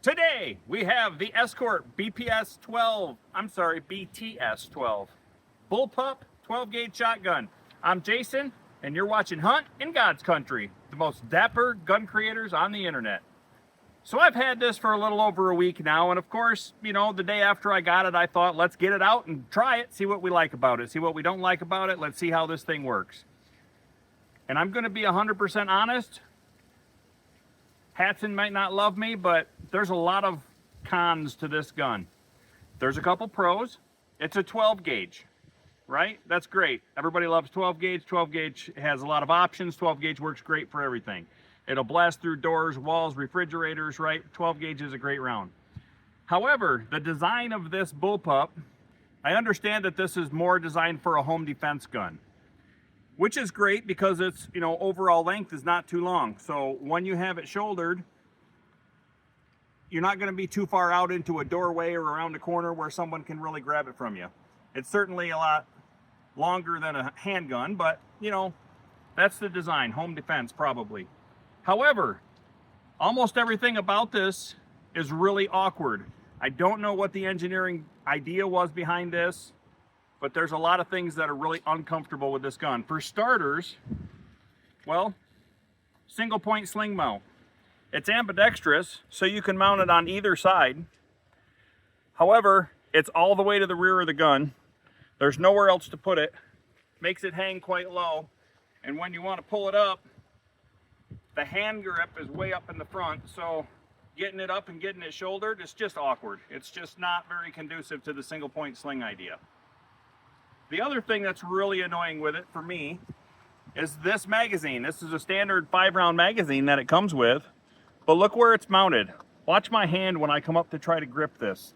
Today we have the Escort BTS12 Bullpup 12 gauge shotgun. I'm Jason and you're watching Hunt in God's Country, the most dapper gun creators on the internet. So I've had this for a little over a week now, and of course, you know, the day after I got it, I thought, let's get it out and try it, see what we like about it, see what we don't like about it, let's see how this thing works. And I'm gonna be 100% honest, Hatsan might not love me, but there's a lot of cons to this gun. There's a couple pros. It's a 12 gauge, right? That's great. Everybody loves 12 gauge. 12 gauge has a lot of options. 12 gauge works great for everything. It'll blast through doors, walls, refrigerators, right? 12 gauge is a great round. However, the design of this bullpup, I understand that this is more designed for a home defense gun, which is great because it's, you know, overall length is not too long. So when you have it shouldered, you're not going to be too far out into a doorway or around a corner where someone can really grab it from you. It's certainly a lot longer than a handgun, but you know, that's the design, home defense probably. However, almost everything about this is really awkward. I don't know what the engineering idea was behind this, but there's a lot of things that are really uncomfortable with this gun. For starters, well, single point sling mount. It's ambidextrous, so you can mount it on either side. However, it's all the way to the rear of the gun. There's nowhere else to put it. Makes it hang quite low. And when you want to pull it up, the hand grip is way up in the front, so getting it up and getting it shouldered, it's just awkward. It's just not very conducive to the single point sling idea. The other thing that's really annoying with it for me is this magazine. This is a standard 5-round magazine that it comes with, but look where it's mounted. Watch my hand when I come up to try to grip this.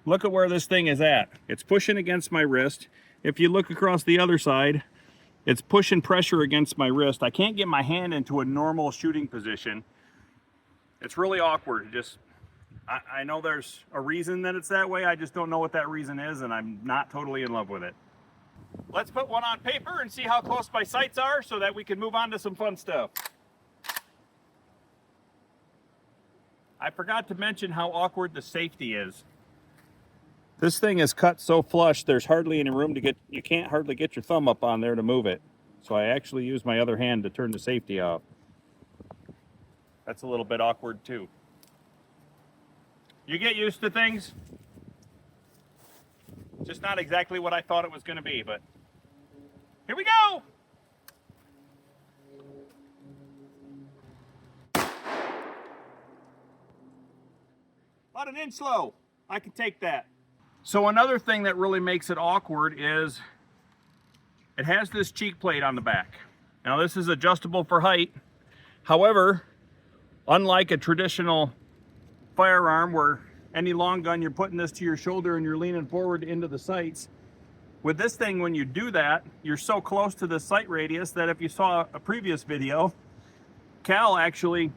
Look at where this thing is at. It's pushing against my wrist. If you look across the other side, it's pushing pressure against my wrist. I can't get my hand into a normal shooting position. It's really awkward. I know there's a reason that it's that way. I just don't know what that reason is, and I'm not totally in love with it. Let's put one on paper and see how close my sights are so that we can move on to some fun stuff. I forgot to mention how awkward the safety is. This thing is cut so flush, there's hardly any room to get, you can't hardly get your thumb up on there to move it. So I actually use my other hand to turn the safety off. That's a little bit awkward too. You get used to things. Just not exactly what I thought it was going to be, but here we go. About an inch low. I can take that. So another thing that really makes it awkward is it has this cheek plate on the back. Now this is adjustable for height. However, unlike a traditional firearm where any long gun you're putting this to your shoulder and you're leaning forward into the sights, with this thing when you do that you're so close to the sight radius that if you saw a previous video, Cal actually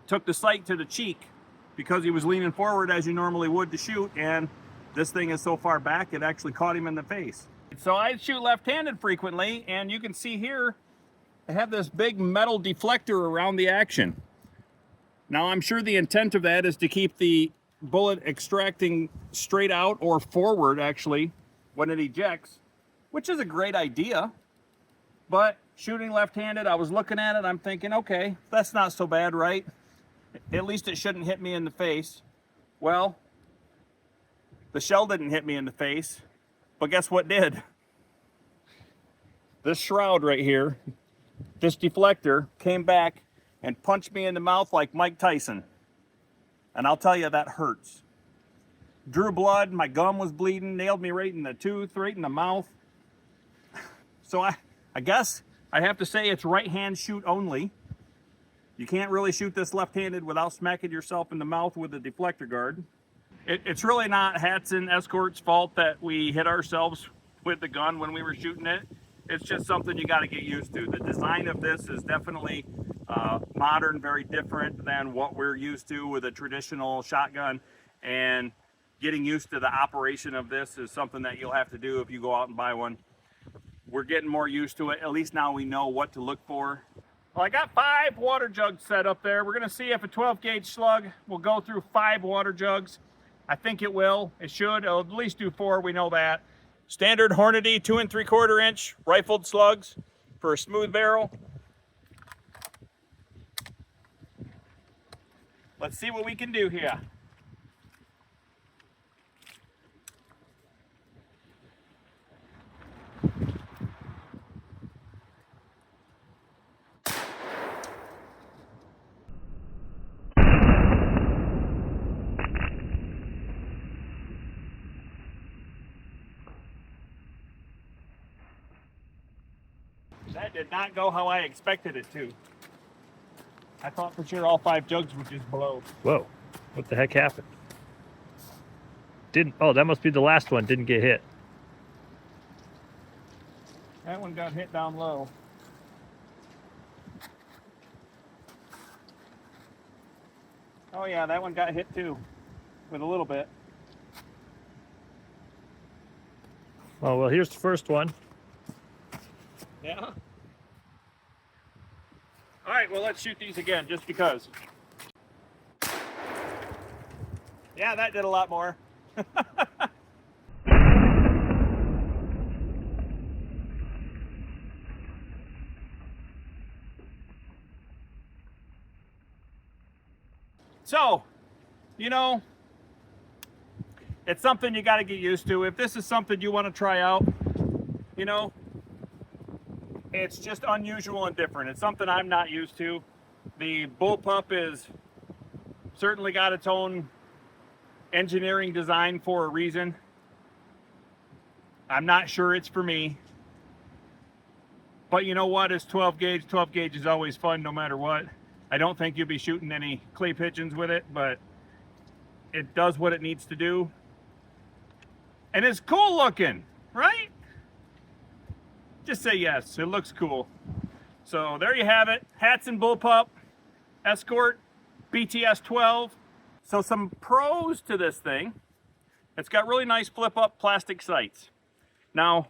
took the sight to the cheek because he was leaning forward as you normally would to shoot, and this thing is so far back it actually caught him in the face. So I shoot left-handed frequently, and you can see here I have this big metal deflector around the action. Now, I'm sure the intent of that is to keep the bullet extracting straight out or forward, actually, when it ejects, which is a great idea. But shooting left-handed, I was looking at it, I'm thinking, okay, that's not so bad, right? At least it shouldn't hit me in the face. Well, the shell didn't hit me in the face, but guess what did? This shroud right here, this deflector, came back and punched me in the mouth like Mike Tyson. And I'll tell you, that hurts. Drew blood, my gum was bleeding, nailed me right in the tooth, right in the mouth. So I guess I have to say it's right hand shoot only. You can't really shoot this left-handed without smacking yourself in the mouth with a deflector guard. It's really not Hatsan Escort's fault that we hit ourselves with the gun when we were shooting it. It's just something you got to get used to. The design of this is definitely modern, very different than what we're used to with a traditional shotgun, and getting used to the operation of this is something that you'll have to do if you go out and buy one. We're getting more used to it. At least now we know what to look for. Well, I got 5 water jugs set up there. We're gonna see if a 12 gauge slug will go through 5 water jugs. I think it will. It should. It'll at least do 4, we know that. Standard Hornady 2 3/4 inch rifled slugs for a smooth barrel. Let's see what we can do here. That did not go how I expected it to. I thought for sure all 5 jugs would just blow. Whoa, what the heck happened? Oh, that must be the last one, didn't get hit. That one got hit down low. Oh yeah, that one got hit too, with a little bit. Oh, well, here's the first one. Yeah. All right, well, let's shoot these again, just because. Yeah, that did a lot more. So, you know, it's something you got to get used to. If this is something you want to try out, you know, it's just unusual and different. It's something I'm not used to. The Bullpup is certainly got its own engineering design for a reason. I'm not sure it's for me. But you know what? It's 12 gauge. 12 gauge is always fun no matter what. I don't think you'll be shooting any clay pigeons with it, but it does what it needs to do. And it's cool looking, right? Just say yes, it looks cool. So there you have it, Hatsan Bullpup Escort BTS12. So some pros to this thing. It's got really nice flip up plastic sights. Now,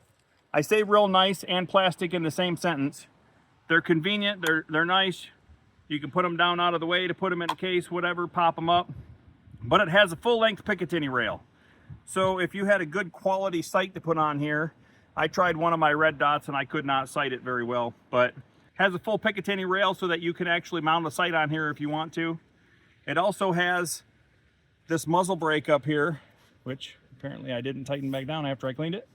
I say real nice and plastic in the same sentence. They're convenient, they're nice. You can put them down out of the way to put them in a case, whatever, pop them up. But it has a full length Picatinny rail. So if you had a good quality sight to put on here, I tried one of my red dots and I could not sight it very well, but has a full Picatinny rail so that you can actually mount a sight on here if you want to. It also has this muzzle brake up here, which apparently I didn't tighten back down after I cleaned it.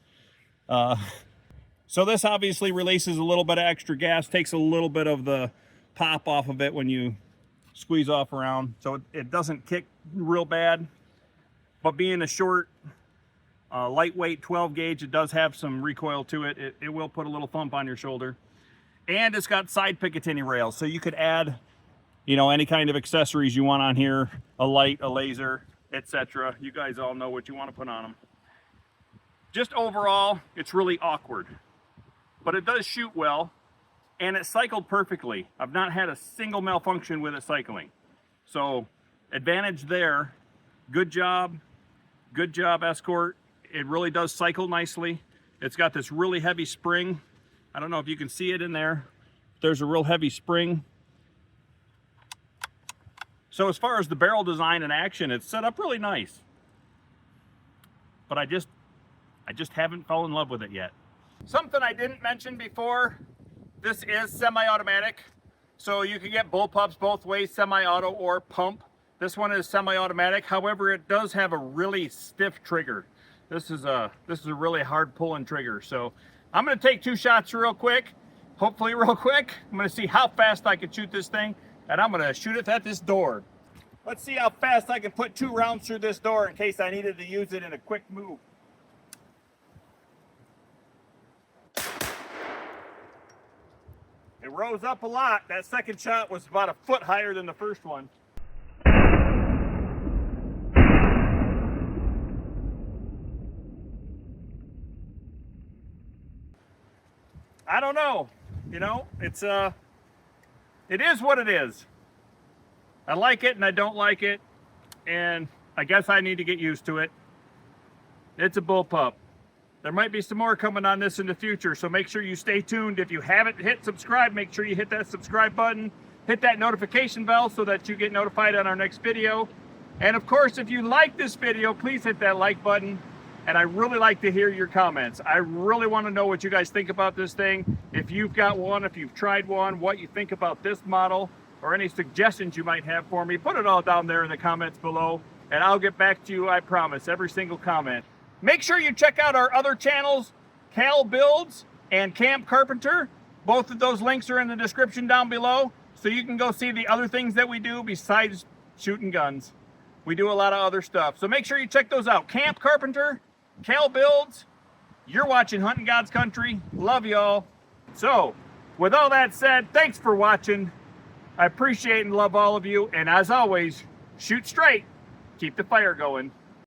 So this obviously releases a little bit of extra gas, takes a little bit of the pop off of it when you squeeze off around, so it doesn't kick real bad. But being a short, lightweight 12 gauge, it does have some recoil to it. It will put a little thump on your shoulder. And it's got side Picatinny rails, so you could add, you know, any kind of accessories you want on here, a light, a laser, etc. You guys all know what you want to put on them. Just overall, it's really awkward, but it does shoot well. And it cycled perfectly. I've not had a single malfunction with it cycling. So, advantage there. Good job Escort. It really does cycle nicely. It's got this really heavy spring. I don't know if you can see it in there. There's a real heavy spring. So as far as the barrel design and action, it's set up really nice. But I just haven't fallen in love with it yet. Something I didn't mention before, this is semi-automatic, so you can get Bullpups both ways, semi-auto or pump. This one is semi-automatic. However, it does have a really stiff trigger. This is a really hard pulling trigger. So I'm going to take 2 shots real quick, hopefully real quick. I'm going to see how fast I can shoot this thing, and I'm going to shoot it at this door. Let's see how fast I can put 2 rounds through this door in case I needed to use it in a quick move. It rose up a lot. That second shot was about a foot higher than the first one. I don't know. You know, it is what it is. I like it and I don't like it, and I guess I need to get used to it. It's a Bullpup. There might be some more coming on this in the future, so make sure you stay tuned. If you haven't hit subscribe, make sure you hit that subscribe button. Hit that notification bell so that you get notified on our next video. And of course, if you like this video, please hit that like button. And I really like to hear your comments. I really want to know what you guys think about this thing. If you've got one, if you've tried one, what you think about this model, or any suggestions you might have for me, put it all down there in the comments below. And I'll get back to you, I promise, every single comment. Make sure you check out our other channels, Cal Builds and Camp Carpenter. Both of those links are in the description down below, so you can go see the other things that we do besides shooting guns. We do a lot of other stuff, so make sure you check those out. Camp Carpenter, Cal Builds. You're watching Hunting God's Country. Love y'all. So, with all that said, thanks for watching. I appreciate and love all of you, and as always, shoot straight. Keep the fire going.